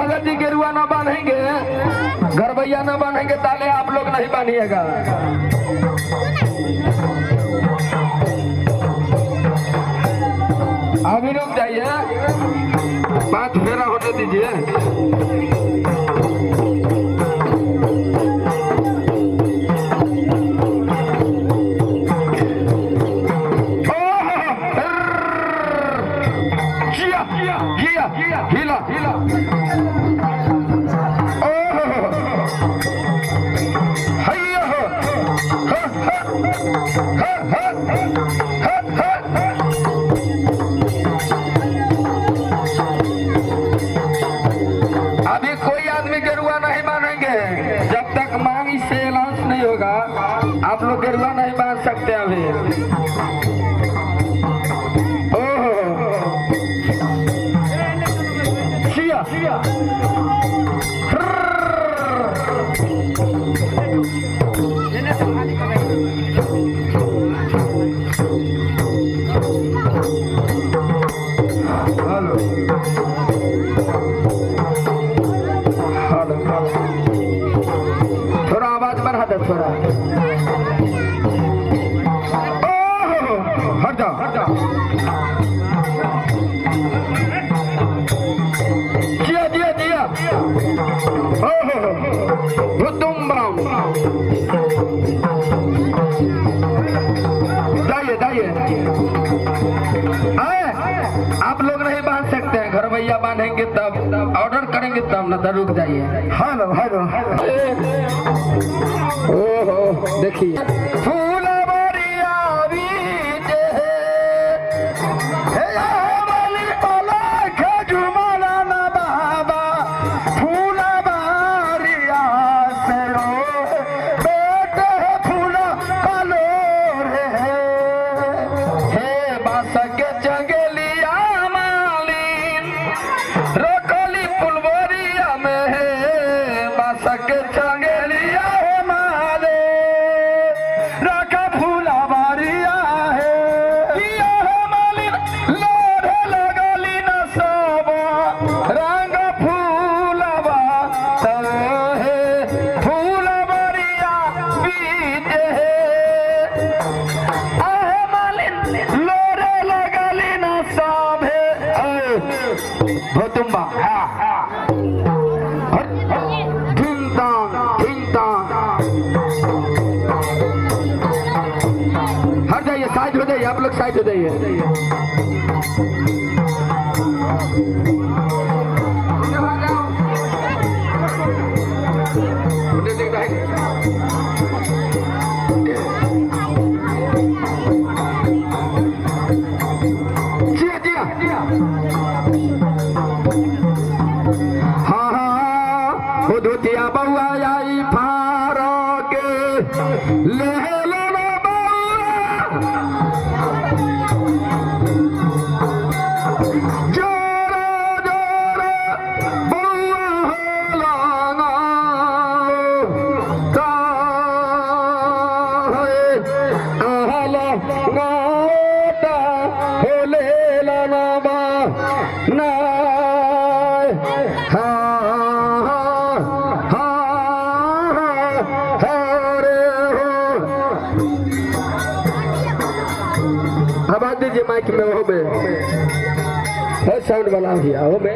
भगत जी गेरुआ ना बांधेंगे, घरवैया ना बांधेंगे, ताले आप लोग नहीं बांधिएगा। अभी रुक जाइए, 5 फेरा होने दीजिए। हिला हिला अभी कोई आदमी गेरुआ नहीं बांधेंगे जब तक मांग से अनाउंस नहीं होगा। आप लोग गेरुआ नहीं बांध सकते अभी। थोड़ा आवाज बढ़ा दे थोड़ा। हट जाओ हट जाओ। जिया जिया जिया। जाइए जाइए। आप लोग नहीं बांध सकते हैं, घर भैया बांधेंगे तब, ऑर्डर करेंगे तब ना, तो रुक जाइए। Hello hello. ओहो देखिए हट जाइए, साइड हो जाइए, आप लोग साइड हो जाइए। हाँ हाँ वो धोतिया बउआ आई फारो के ले आवाज दीजिए माइक में, हो बे साउंड वाला भैया, हो बे